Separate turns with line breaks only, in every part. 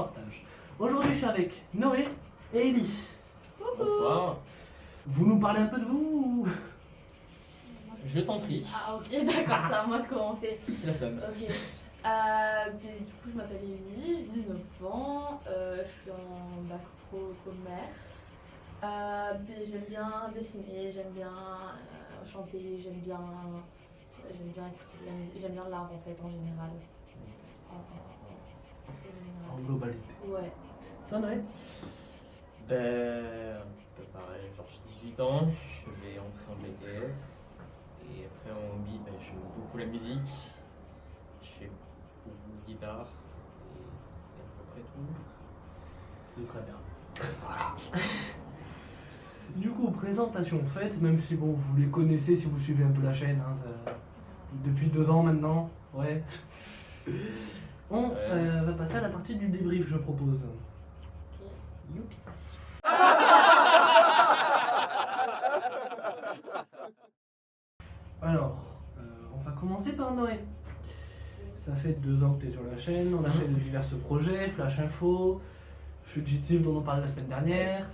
reportage. Aujourd'hui, je suis avec Noé et Ellie.
Bonsoir.
Vous nous parlez un peu de vous ou...
Je t'en prie.
Ah ok, d'accord, c'est à moi de commencer.
La flamme.
Ok. Du coup, je m'appelle Ellie, j'ai 19 ans, je suis en bac pro commerce. Puis j'aime bien dessiner, j'aime bien chanter, j'aime bien écouter de la musique, j'aime bien l'art en fait en général.
En globalité.
Ouais.
Toi, Noé?
Ben, un peu pareil, genre j'ai 18 ans, je vais entrer en BTS. Et après en hobby, ben, j'aime beaucoup la musique. Je fais beaucoup de guitare. Et c'est à peu près tout.
C'est très bien. Voilà. Du coup, présentation faite, même si bon, vous les connaissez si vous suivez un peu la chaîne, hein, depuis 2 ans maintenant, ouais. On va passer à la partie du débrief, je propose.
Youpi.
Alors, on va commencer par Noé. Ça fait 2 ans que tu es sur la chaîne, on a fait de divers projets, Flash Info, Fugitive dont on parlait la semaine dernière.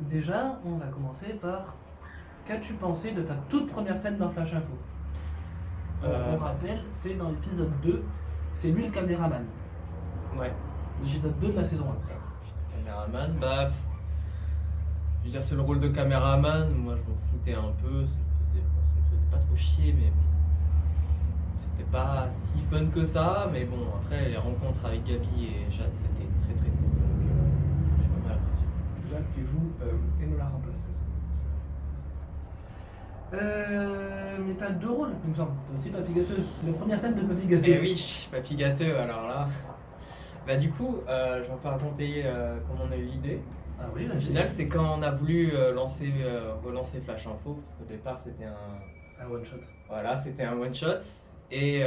Déjà, on va commencer par qu'as-tu pensé de ta toute première scène dans Flash Info? On rappelle, c'est dans l'épisode 2, c'est lui le caméraman.
Ouais.
L'épisode 2 de la saison 1.
Caméraman, bah. Je veux dire, c'est le rôle de caméraman. Moi, je m'en foutais un peu. Ça me faisait pas trop chier, mais bon. C'était pas si fun que ça. Mais bon, après, les rencontres avec Gabi et Jade, c'était très très cool. Donc, j'ai pas mal apprécié.
Jacques qui joue et nous la remplace, c'est ça. Mais t'as 2 rôles, il me semble. T'as aussi Papy Gâteux. La première scène de Papy Gâteux.
Eh oui, papy gâteux, alors là. Bah, du coup, je vais un peu raconter comment on a eu l'idée.
Ah oui,
Au final, c'est quand on a voulu relancer Flash Info, parce qu'au départ, c'était
un one shot.
Voilà, c'était un one shot. Et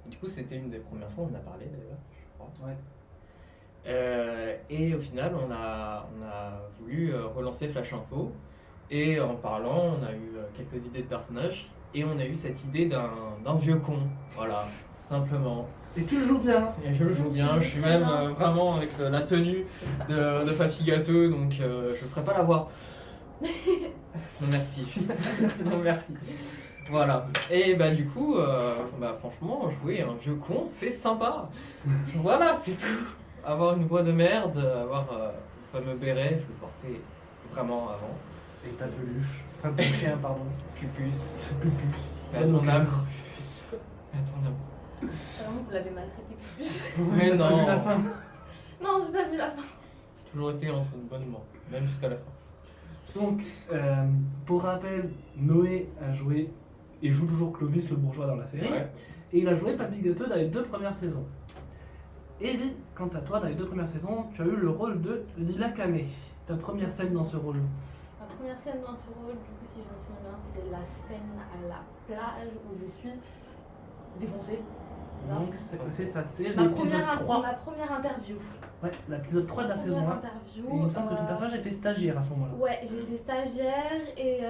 du coup, c'était une des premières fois, on en a parlé d'ailleurs, je crois.
Ouais.
Et au final, on a voulu relancer Flash Info. Et en parlant, on a eu quelques idées de personnages. Et on a eu cette idée d'un vieux con. Voilà, simplement.
Et tu le joues bien.
Et je le joue bien, je suis même vraiment avec la tenue de Papy Gâteau, donc je ferai pas la voix. Non merci. Non merci. Voilà. Et bah du coup, bah franchement, jouer un vieux con, c'est sympa. Voilà, c'est tout. Avoir une voix de merde, avoir le fameux béret, je le portais vraiment avant.
Et ta peluche. Enfin, ton chien, pardon.
Pupus.
C'est Pupus.
À ton âme. À ton âme.
Vraiment, vous l'avez maltraité plus.
Mais
T'as pas
non.
vu la fin.
Non, j'ai pas vu la fin.
J'ai toujours été entre une bonne main, même jusqu'à la fin.
Donc, pour rappel, Noé a joué et joue toujours Clovis le bourgeois dans la série.
Ouais.
Et il a joué Papy Gâteux dans les 2 premières saisons. Ellie, quant à toi, dans les 2 premières saisons, tu as eu le rôle de Lila Kamé. Ta première scène dans ce rôle.
Ma première scène dans ce rôle, du coup, si je me souviens bien, c'est la scène à la plage où je suis défoncée. C'est ça
Donc, c'est ça, c'est
ma
l'épisode
première,
3.
ma première interview.
Ouais, l'épisode 3 de la saison 1.
Interview,
Et il me semble que ton personnage était stagiaire à ce moment-là.
Ouais, j'étais stagiaire et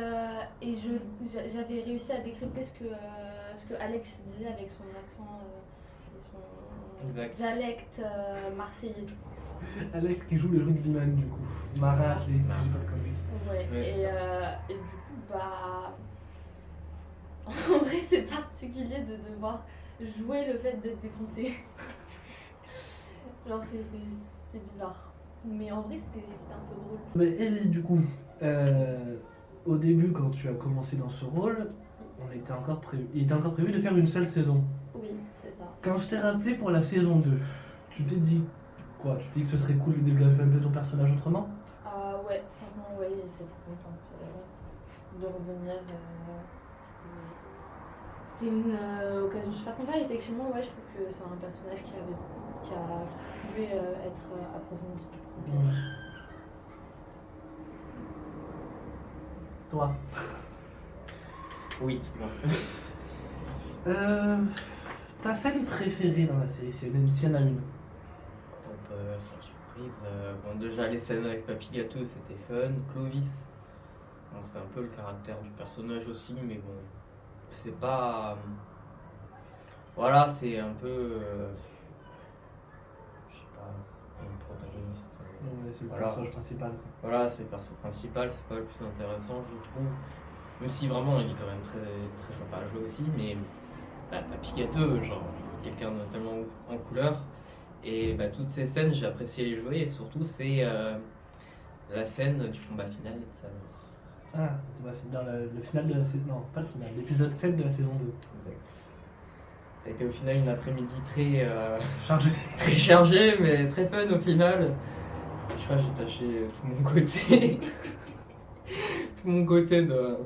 j'avais réussi à décrypter ce que Alex disait avec son accent et son
Exact.
dialecte marseillais.
Alex qui joue le rugbyman du coup. Marin athlète, si j'ai pas de conneries.
Ouais,
Ouais, c'est
et du coup, bah. En vrai, c'est particulier de devoir jouer le fait d'être défoncé. Genre, c'est bizarre. Mais en vrai, c'était un peu drôle.
Mais Ellie, du coup, au début, quand tu as commencé dans ce rôle, il était encore prévu de faire une seule saison.
Oui, c'est ça.
Quand je t'ai rappelé pour la saison 2, tu t'es dit quoi? Tu t'es dit que ce serait cool de développer un peu ton personnage autrement?
Ouais, franchement, ouais, j'étais trop contente de revenir. C'était une occasion super sympa. Effectivement, ouais, je trouve que c'est un personnage qui pouvait être approfondi.
Toi?
Oui. Bon.
Ta scène préférée dans la série, s'il y en a une?
Sans surprise, bon, déjà les scènes avec Papy Gâteau c'était fun. Clovis, bon, c'est un peu le caractère du personnage aussi, mais bon, c'est pas. Voilà, c'est un peu. c'est pas le protagoniste.
Ouais, c'est le
Voilà.
personnage principal. Quoi.
Voilà, c'est le perso principal, c'est pas le plus intéressant, je trouve. Même si vraiment il est quand même très, très sympa à jouer aussi, mais Papy Gâteau, genre, c'est quelqu'un de tellement en couleur. Et toutes ces scènes, j'ai apprécié les jouer, et surtout, c'est la scène du combat final et de sa mort.
Ah, on va finir le final de la saison. Non, pas le final, l'épisode 7 de la saison 2.
Exact. Ça a été au final une après-midi très,
Chargé.
très chargée, mais très fun au final. Je crois que j'ai taché tout mon côté. Tout mon côté de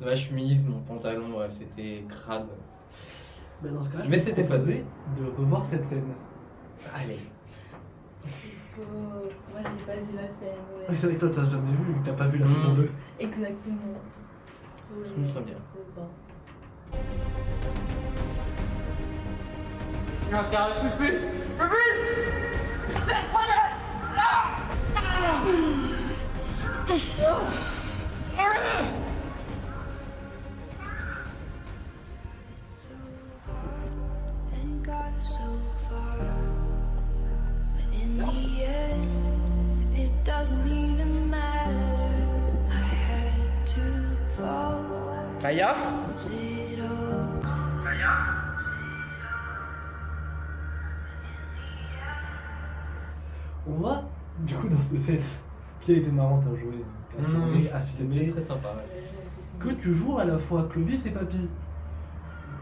ma chemise, mon pantalon, ouais, c'était crade.
Ben dans ce cas-là,
Mais
je peux
c'était
proposer de revoir cette scène.
Allez.
Let's go. Moi, j'ai pas vu la scène.
Oui,
Ouais.
c'est vrai que toi, t'as jamais vu, vu que t'as pas vu la saison 2.
Exactement.
C'est une première.
Trop bien.
Tu vas faire un peu plus.
And got so far, but in the end, it doesn't even matter. I had to fall.
Maya?
It all.
On voit, du coup, dans cette scène qui a été marrante à jouer, à tourner, à filmer,
Très sympa, ouais.
que tu joues à la fois Clovis et Papy.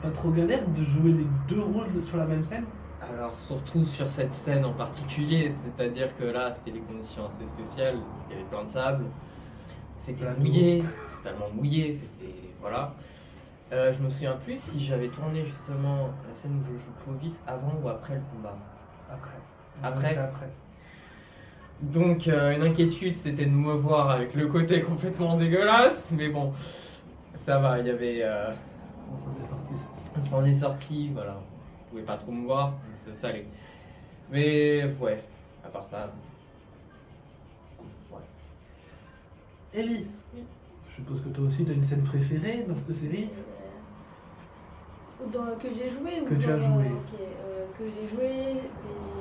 Pas trop galère de jouer les deux rôles sur la même scène?
Alors surtout sur cette scène en particulier, c'est-à-dire que là c'était des conditions assez spéciales, il y avait plein de sable, c'était
Plein d'eau.
mouillé, totalement mouillé, c'était... voilà. Je me souviens plus si j'avais tourné justement la scène où je joue Clovis avant ou après le combat.
Après.
Après.
Après.
Donc une inquiétude c'était de me voir avec le côté complètement dégueulasse, mais bon, ça va, il y avait...
On s'en est sorti.
On s'en est sorti, voilà. Vous pouvez pas trop me voir, ça allait. Mais ouais, à part ça. Ouais.
Ellie,
Oui.
je suppose que toi aussi t'as une scène préférée dans cette série?
Que j'ai joué ou
Que tu as
dans-
joué.
Ok, que j'ai joué et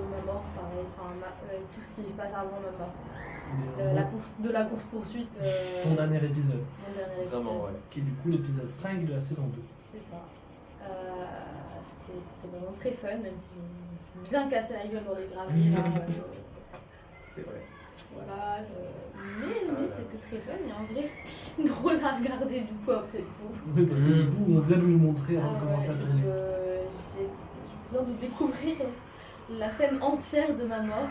ma mort, pareil. Enfin, tout ce qui se passe avant ma mort. De la course poursuite.
Ton dernier épisode,
Mon dernier épisode.
Vraiment, ouais.
qui est du coup l'épisode 5 de la saison 2.
C'est ça. C'était vraiment très fun, même si je me suis bien cassé la gueule dans les graviers. Là,
C'est vrai.
voilà. Mais c'était très fun et en vrai, drôle à regarder du coup après tout.
Oui, parce que du coup, on vient de nous le montrer avant de
Ah
commencer à
ouais,
tourner.
j'ai besoin de découvrir la scène entière de ma mort.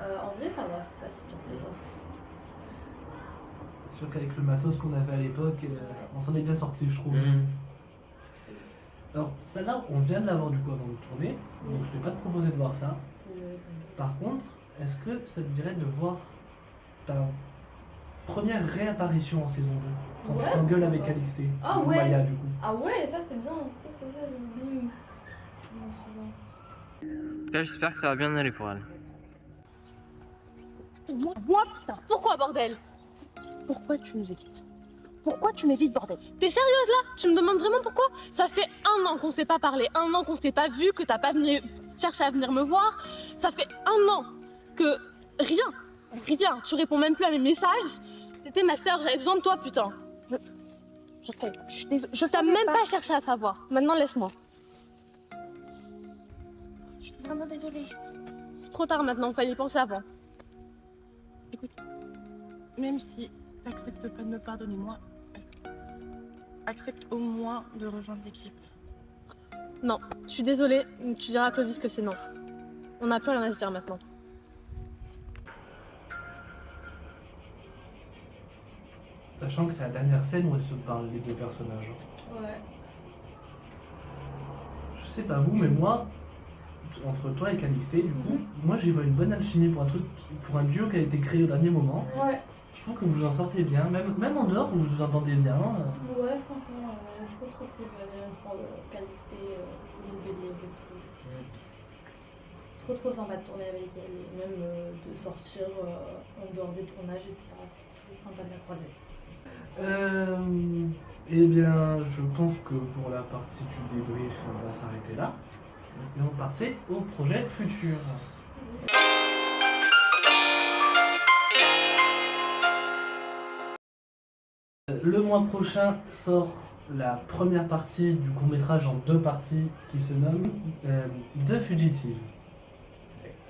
En vrai, ça va, c'est pas si pire que ça.
C'est sûr qu'avec le matos qu'on avait à l'époque, on s'en est bien sorti, je trouve. Alors, celle-là, on vient de l'avoir du coup avant de tourner, donc je vais pas te proposer de voir ça. Par contre, est-ce que ça te dirait de voir ta première réapparition en saison 2 quand
Ouais.
tu t'engueules avec Calixté,
Ah
tu joues
ouais.
Maya du coup.
Ah ouais, ça c'est bien, ça j'ai oublié.
En tout cas, j'espère que ça va bien aller pour elle.
Moi, putain, pourquoi bordel? Pourquoi tu nous évites? Pourquoi tu m'évites, bordel? T'es sérieuse là? Tu me demandes vraiment pourquoi? Ça fait 1 an qu'on s'est pas parlé, 1 an qu'on s'est pas vu, que t'as pas venu chercher à venir me voir. Ça fait 1 an que rien, tu réponds même plus à mes messages. T'étais ma soeur, j'avais besoin de toi, putain. Je sais, je suis désolée. Je t'ai même pas cherché à savoir. Maintenant, laisse-moi. Je suis vraiment désolée. C'est trop tard maintenant, fallait y penser avant. Écoute, même si t'acceptes pas de me pardonner, moi, accepte au moins de rejoindre l'équipe. Non, je suis désolée, tu diras à Clovis que c'est non. On n'a plus rien à se dire maintenant.
Sachant que c'est la dernière scène où elles se parlent les deux personnages.
Ouais.
Je sais pas vous, mais moi, entre toi et Calixté, du coup, moi j'y vois une bonne alchimie pour un truc, pour un duo qui a été créé au dernier moment.
Ouais.
Je trouve que vous en sortez bien, même en dehors vous vous entendez bien.
Ouais, franchement, trop cool. Calixté, trop sympa de tourner avec elle, et même de sortir en dehors des tournages, etc. C'est sympa de la croiser.
Eh bien, je pense que pour la partie du débrief, on va s'arrêter là. Et on passait au projet futur. Le mois prochain sort la première partie du court-métrage en 2 parties qui se nomme The Fugitive.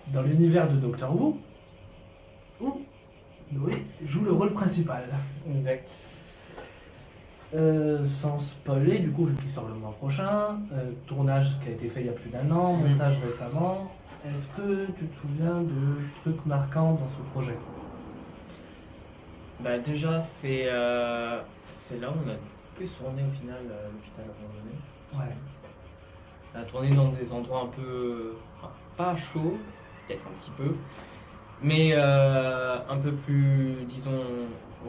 Dans l'univers de Doctor Who, où Noé joue le rôle principal.
Exact.
Sans spoiler, du coup, vu qu'il sort le mois prochain, tournage qui a été fait il y a plus d'1 an, montage récemment, est-ce que tu te souviens de trucs marquants dans ce projet?
Bah déjà c'est là où on a plus tourné au final l'hôpital abandonné.
Ouais.
On a tourné dans des endroits un peu, enfin, pas chauds, peut-être un petit peu, mais un peu plus, disons,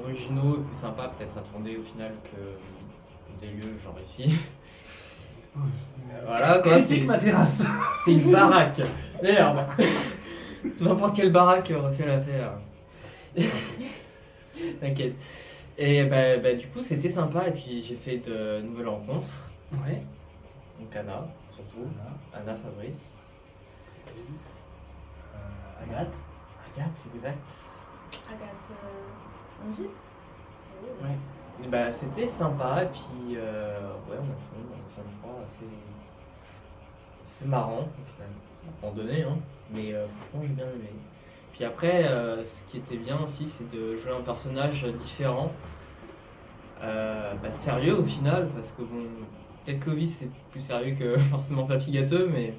originaux et plus sympas peut-être à tourner au final que des lieux genre ici. Voilà quoi,
Critique ma terrasse.
c'est une baraque. Merde. N'importe quelle baraque aurait fait l'affaire. T'inquiète. Et bah, du coup c'était sympa et puis j'ai fait de nouvelles rencontres.
Ouais.
Donc Anna surtout.
Voilà.
Anna, Fabrice.
Agathe.
Agathe, c'est exact.
Agathe Angie.
Ouais. Et bah c'était sympa et puis ouais on a trouvé un endroit assez marrant au final. À un moment donné hein. Mais franchement j'ai bien aimé. Puis après ce qui était bien aussi c'est de jouer un personnage différent. Sérieux au final parce que bon peut-être Clovis c'est plus sérieux que forcément Papy Gâteux mais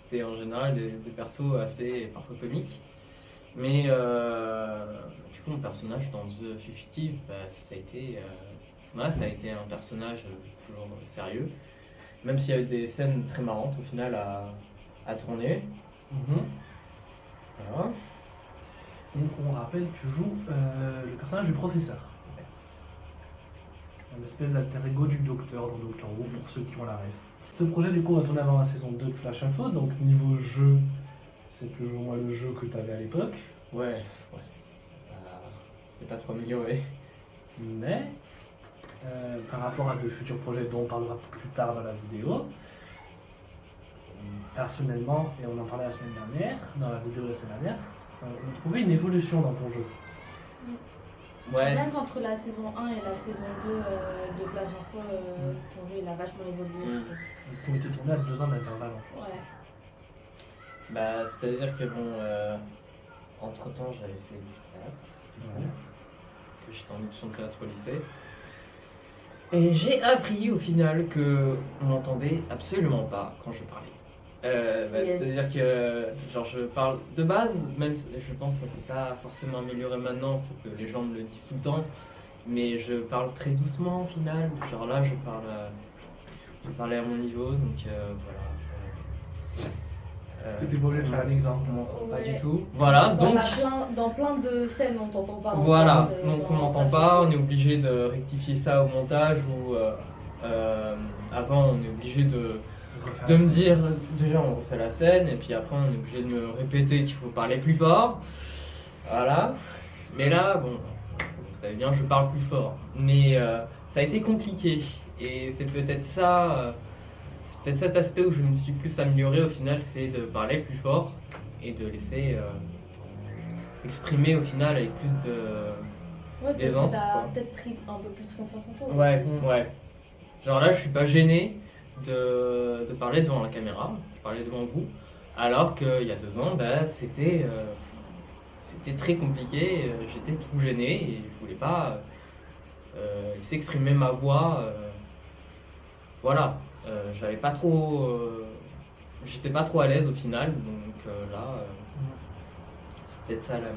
c'était en général des persos assez parfois comiques. Mais du coup mon personnage dans The Fugitive ça a été un personnage toujours sérieux. Même s'il y avait des scènes très marrantes au final à tourner. Voilà.
Donc on rappelle, tu joues le personnage du professeur. Un espèce d'alter ego du docteur dans Doctor Who pour ceux qui ont la rêve. Ce projet du coup va tourner avant la saison 2 de Flash Info, donc niveau jeu, c'est plus ou moins le jeu que tu avais à l'époque.
Ouais. C'est pas trop amélioré.
Mais par rapport à de futurs projets dont on parlera plus tard dans la vidéo, personnellement, et on en parlait la semaine dernière, dans la vidéo de la semaine dernière, on trouvait une évolution dans ton jeu.
Ouais.
Même entre la saison 1 et la saison 2 de Flash Info, ton jeu il a vachement évolué.
Qui ont été tournés à 2 ans d'intervalle.
Ouais.
Bah c'est-à-dire que bon entre temps j'avais fait du théâtre. Que j'étais en option de théâtre au lycée. Et j'ai appris au final que on n'entendait absolument pas quand je parlais.
Yes.
C'est-à-dire que genre je parle de base, même je pense que ça s'est pas forcément amélioré maintenant, faut que les gens me le disent tout le temps, mais je parle très doucement au final, genre là je parlais à mon niveau, donc voilà.
C'était pas obligé de faire un exemple.
On m'entend pas
Ouais.
du tout. Voilà, donc
Dans plein de scènes on t'entend pas.
voilà,
fait,
donc
dans
on m'entend
Flash
pas,
Info.
on est obligé de rectifier ça au montage ou avant on est obligé de me dire déjà on refait la scène et puis après on est obligé de me répéter qu'il faut parler plus fort. Voilà. Mais là, bon, vous savez bien, je parle plus fort. Mais ça a été compliqué et c'est peut-être ça. C'est peut-être cet aspect où je me suis plus amélioré au final, c'est de parler plus fort et de laisser exprimer au final avec plus de.
Ouais,
D'aisance,
t'as
quoi.
peut-être pris un peu plus confiance en toi.
Ouais. Genre là, je suis pas gêné de parler devant la caméra, de parler devant vous, alors qu'il y a 2 ans, c'était très compliqué, j'étais tout gêné et je voulais pas s'exprimer ma voix. Voilà, j'avais pas trop. J'étais pas trop à l'aise au final, donc là, c'est peut-être ça la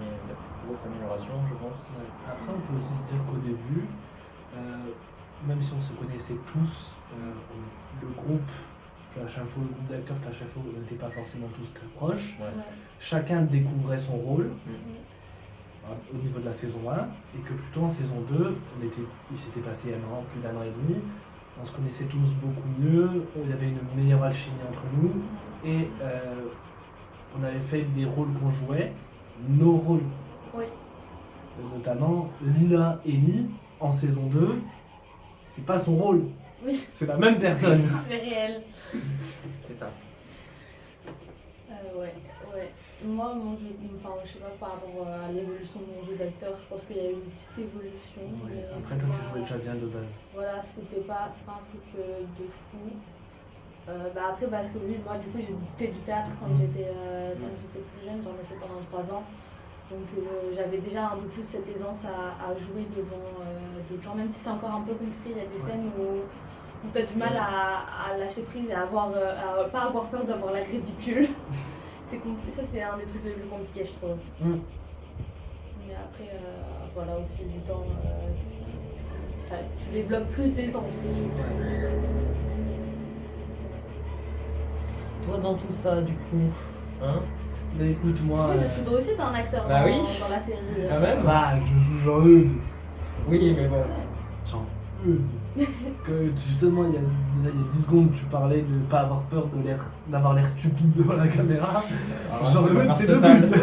grosse amélioration, je pense.
Après, on peut aussi se dire qu'au début, même si on se connaissait tous, le groupe Flash Info, le groupe d'acteurs Flash Info n'était pas forcément tous très proches.
Ouais.
Chacun découvrait son rôle
Mhm.
au niveau de la saison 1, et que plutôt en saison 2, il s'était passé plus d'1 an et demi, on se connaissait tous beaucoup mieux, il y avait une meilleure alchimie entre nous, et on avait fait des rôles qu'on jouait, nos rôles.
Oui.
Notamment Lila Amy en saison 2, c'est pas son rôle,
Oui,
c'est la même personne.
c'est réel.
C'est ça.
Moi, je sais pas, par rapport à l'évolution de mon jeu d'acteur, je pense qu'il y a eu une petite évolution.
Ouais,
mais
après,
c'est
toi, tu
pas-
jouais déjà bien de base.
Voilà, c'est pas un truc de fou. Après, parce que oui, moi, du coup, j'ai fait du théâtre quand j'étais plus jeune, j'en ai fait pendant 3 ans. Donc, j'avais déjà un peu plus cette aisance à jouer devant d'autres gens, même si c'est encore un peu compliqué. Il y a des scènes où tu as du mal à lâcher prise et à pas avoir peur d'avoir l'air ridicule. C'est compliqué, ça, c'est un des trucs les plus compliqués, je trouve. Mais après, voilà, au fil du temps, tu développes plus d'aisance.
Toi, dans tout ça, du coup, hein?
Mais écoute, moi.
Oui, parce que toi aussi, t'es un acteur
Bah oui.
dans la série.
Quand même?
Bah, je joue Jean-Eudes.
Oui, mais bon.
Jean-Eudes. Que justement, il y a 10 secondes, tu parlais de pas avoir peur d'avoir l'air stupide devant la caméra. Jean-Eudes, c'est le
total.
but.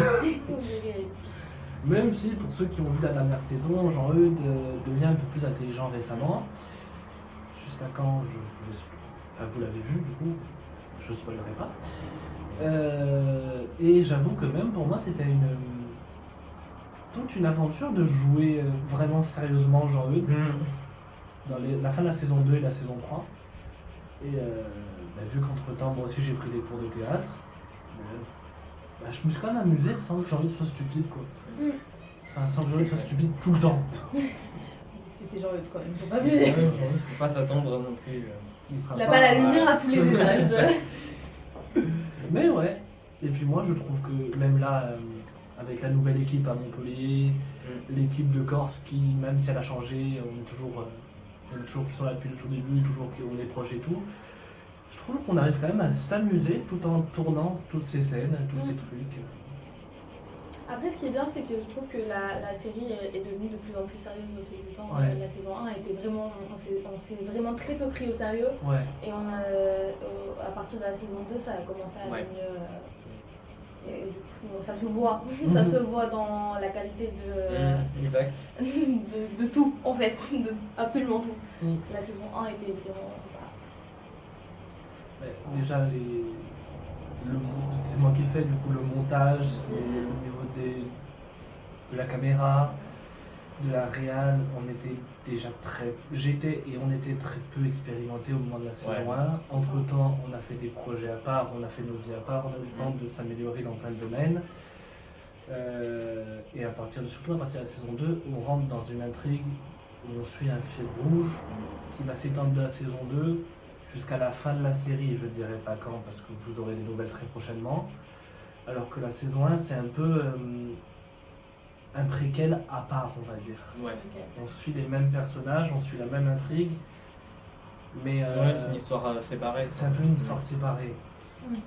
Même si, pour ceux qui ont vu la dernière saison, Jean-Eudes devient un peu plus intelligent récemment. Jusqu'à quand, vous l'avez vu, du coup, je spoilerai pas. Et j'avoue que même pour moi, c'était toute une aventure de jouer vraiment sérieusement Jean-Eudes dans la fin de la saison 2 et la saison 3. Et vu qu'entre-temps, moi aussi, j'ai pris des cours de théâtre, je me suis quand même amusé sans que Jean-Eudes soit stupide, quoi. Enfin, sans que Jean-Eudes soit stupide tout le temps.
Parce que c'est Jean-Eudes quand même, faut pas abuser.
Faut pas s'attendre non plus.
Il a pas la lumière à tous les étages.
Mais ouais. Et puis moi, je trouve que même là, avec la nouvelle équipe à Montpellier, l'équipe de Corse qui, même si elle a changé, on est toujours qui sont là depuis le tout début, toujours qui ont des projets et tout. Je trouve qu'on arrive quand même à s'amuser tout en tournant toutes ces scènes, tous ces trucs.
Après, ce qui est bien, c'est que je trouve que la série est devenue de plus en plus sérieuse au fil du temps.
Ouais.
La saison 1 était vraiment, on s'est vraiment très peu pris au sérieux.
Ouais.
Et à partir de la saison 2, ça a commencé à aller mieux. Et du coup, ça se voit. Ça se voit dans la qualité
Exact.
de tout, en fait. De absolument tout.
Mm.
La saison 1 était vraiment...
Déjà, c'est moi qui fais du coup le montage, et au niveau de la caméra, de la réal, j'étais et on était très peu expérimentés au moment de la saison 1. Entre temps, on a fait des projets à part, on a fait nos vies à part, on a eu le temps de s'améliorer dans plein de domaines. Et surtout à partir de la saison 2, on rentre dans une intrigue où on suit un fil rouge qui va s'étendre de la saison 2 jusqu'à la fin de la série. Je ne dirai pas quand parce que vous aurez des nouvelles très prochainement. Alors que la saison 1, c'est un peu un préquel à part, on va dire.
Ouais.
On suit les mêmes personnages, on suit la même intrigue, mais
C'est une histoire séparée.
c'est un peu une histoire séparée.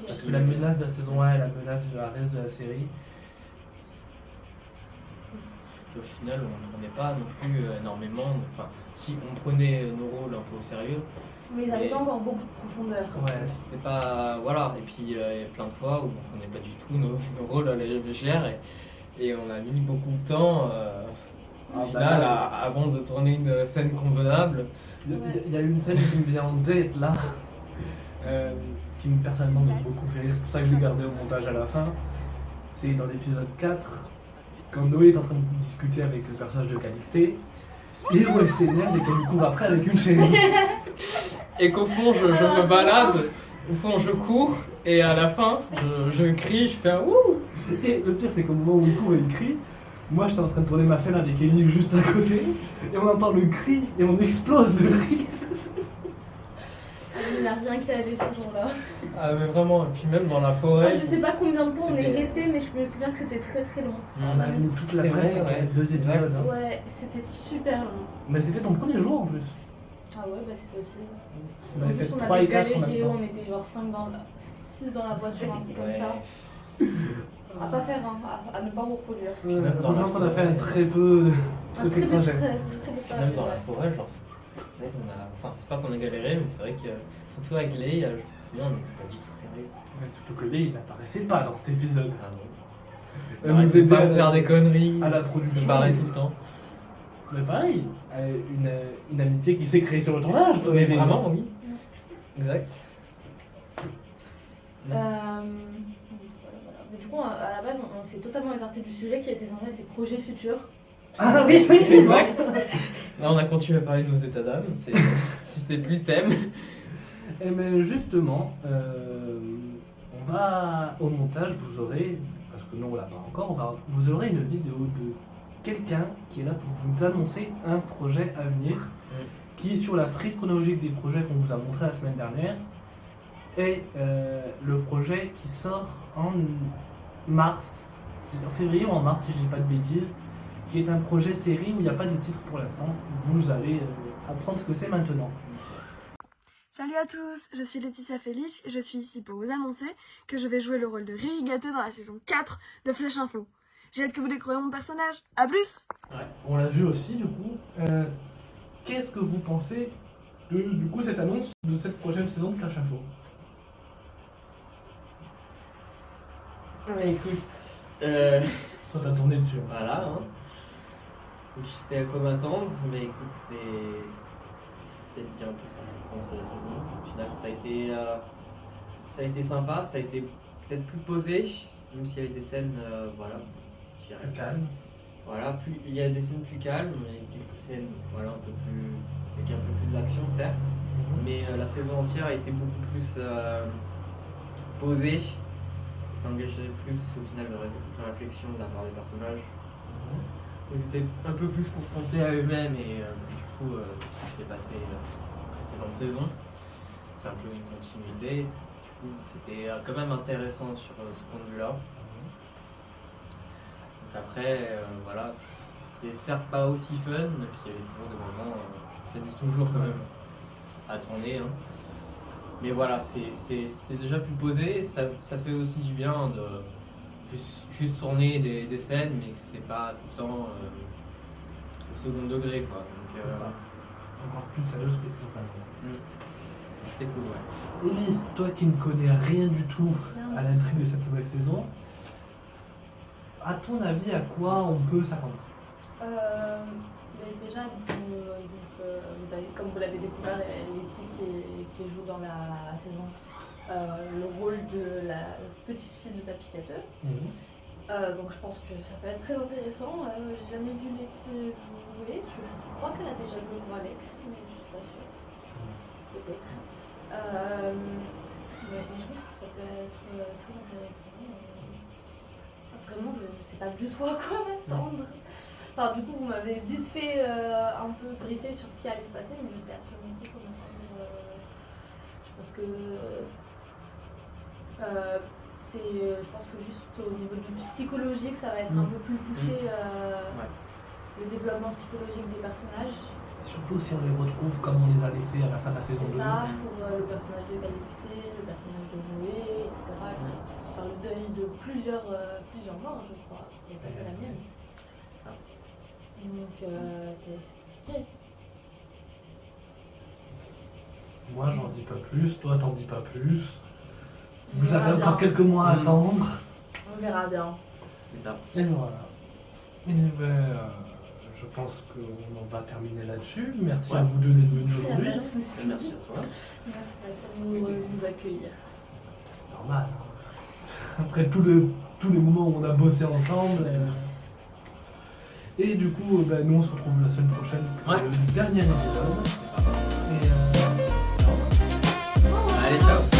Parce que la menace de la saison 1 et la menace de la reste de la série,
Au final, on ne prenait pas non plus énormément. Enfin, si on prenait nos rôles un peu au sérieux,
Mais ils n'avaient pas encore beaucoup de profondeur.
c'était pas. Voilà. Et puis il y a plein de fois où on prenait pas du tout nos rôles à la légère et on a mis beaucoup de temps au final avant de tourner une scène convenable.
il y a une scène qui me vient en tête là, qui personnellement m'a beaucoup fait rire, c'est pour ça que je l'ai gardé au montage à la fin. C'est dans l'épisode 4, quand Noé est en train de discuter avec le personnage de Calixté, et où elle s'énerve et qu'elle lui court après avec une chaise.
Et qu'au fond, je me balade, au fond, je cours, et à la fin, je crie, je fais un ouh.
Et le pire, c'est qu'au moment où il court et il crie, moi j'étais en train de tourner ma scène avec Ellie juste à côté, et on entend le cri, et on explose de rire.
Il n'y a rien qui allait ce jour-là.
Ah, mais vraiment, et puis même dans la forêt.
Je sais pas combien de temps on est
C'était-
resté, mais je me souviens que c'était très très long.
On a mis toute la
C'est vrai,
prep,
ouais.
2 épisodes. Hein.
Ouais, c'était super long.
Mais c'était ton premier jour en plus.
Ah ouais, bah c'est possible.
On
En
avait
plus,
fait
on
3
avait
et 4 en même
galéré,
temps.
on était genre 6 dans la voiture, un truc comme
Ouais.
ça. À pas faire, hein, à ne pas reproduire.
Même dans
Heureusement
la
qu'on a fait un
forêt.
très peu
Un très
de
beau
projet.
Même dans la forêt, genre, c'est vrai qu'on a. Enfin, c'est pas qu'on a galéré, mais c'est vrai que surtout avec Lé, je me souviens, on n'était pas du tout sérieux.
Mais surtout que Lé, il n'apparaissait pas dans cet épisode.
Ah non.
Elle
On
nous
arrêtait
aidait
pas de faire des conneries,
à la
on
production.
se barrait tout le temps.
Mais pareil, une amitié qui s'est créée sur le tournage. toi,
Mais
et Lé.
vraiment, oui. Exact.
Voilà. Mais du coup, à la base, on s'est totalement écarté du sujet qui était censé être des projets futurs.
Ah oui, oui,
C'est exact. Là, on a continué à parler de nos états d'âme. C'était plus le thème.
Et mais justement, on va au montage, vous aurez, parce que nous on l'a pas encore, vous aurez une vidéo de quelqu'un qui est là pour vous annoncer un projet à venir, qui sur la frise chronologique des projets qu'on vous a montré la semaine dernière, est le projet qui sort en mars, en février ou en mars si je dis pas de bêtises, qui est un projet série où il n'y a pas de titre pour l'instant. Vous allez apprendre ce que c'est maintenant.
Salut à tous, je suis Laetitia Félix et je suis ici pour vous annoncer que je vais jouer le rôle de Riri Gâteau dans la saison 4 de Flèche Info. J'ai hâte que vous découvriez mon personnage. À plus!
Ouais, on l'a vu aussi du coup. Qu'est-ce que vous pensez de du coup cette annonce de cette prochaine saison de Flash Info?
Ouais, écoute,
Toi t'as tourné dessus.
voilà. Hein. Donc, je sais à quoi m'attendre, mais écoute, c'est peut-être bien plus quand c'est la saison. Au final, ça a été sympa, ça a été peut-être plus posé, même s'il y avait des scènes, voilà, je dirais
Calme.
Voilà, il y a des scènes plus calmes, mais quelques scènes voilà, avec un peu plus d'action certes, mais la saison entière a été beaucoup plus posée, ça engageait plus au final de réflexion de la part des personnages. Ils étaient un peu plus confrontés à eux-mêmes et du coup ce qui s'est passé la précédente saison, c'est un peu une continuité, du coup c'était quand même intéressant sur ce point de vue-là. Après, voilà, c'était certes pas aussi fun, mais il y avait toujours des moments, ça dit toujours quand même à tourner. Hein. Mais voilà, c'était déjà plus posé, ça fait aussi du bien de juste tourner des scènes, mais que c'est pas tout le temps au second degré quoi. Donc,
Encore plus sérieux que c'est pas.
c'était cool, ouais.
Ellie, toi qui ne connais rien du tout à l'intrigue de cette nouvelle saison, à ton avis, à quoi on peut s'attendre?
Mais déjà, vous avez, comme vous l'avez découvert, Letty qui joue dans la saison le rôle de la petite fille de Papy Gâteau. Donc je pense que ça peut être très intéressant. J'ai jamais vu Letty jouer. Je crois qu'elle a déjà joué pour Alex, mais je suis pas sûre. Peut-être. Mais je pense que ça peut être très intéressant. Vraiment, je sais pas du tout à quoi m'attendre. Enfin, du coup, vous m'avez vite fait un peu briefer sur ce qui allait se passer, mais je sais absolument pas comment m'attendre. Parce que je pense que juste au niveau du psychologique, ça va être un peu plus poussé. Le développement psychologique des personnages.
Surtout si on les retrouve comme on les a laissés à la fin de la saison 2.
C'est ça, pour le personnage de Calixté, le personnage de Noé, etc. Faire le deuil de plusieurs morts, je crois. Et pas que la mienne.
C'est ça.
Donc, c'est.
Moi j'en dis pas plus, toi t'en dis pas plus. Vous
On verra
avez encore
bien.
quelques mois à attendre.
On verra bien.
C'est ça.
Et voilà. Et ben, je pense qu'on va terminer là-dessus. Merci à vous deux d'être venus aujourd'hui.
Merci à toi.
Merci à toi de nous accueillir.
Normal. Après tous les moments où on a bossé ensemble. Et du coup, ben, nous on se retrouve la semaine prochaine pour le dernier épisode. Et
Allez, ciao.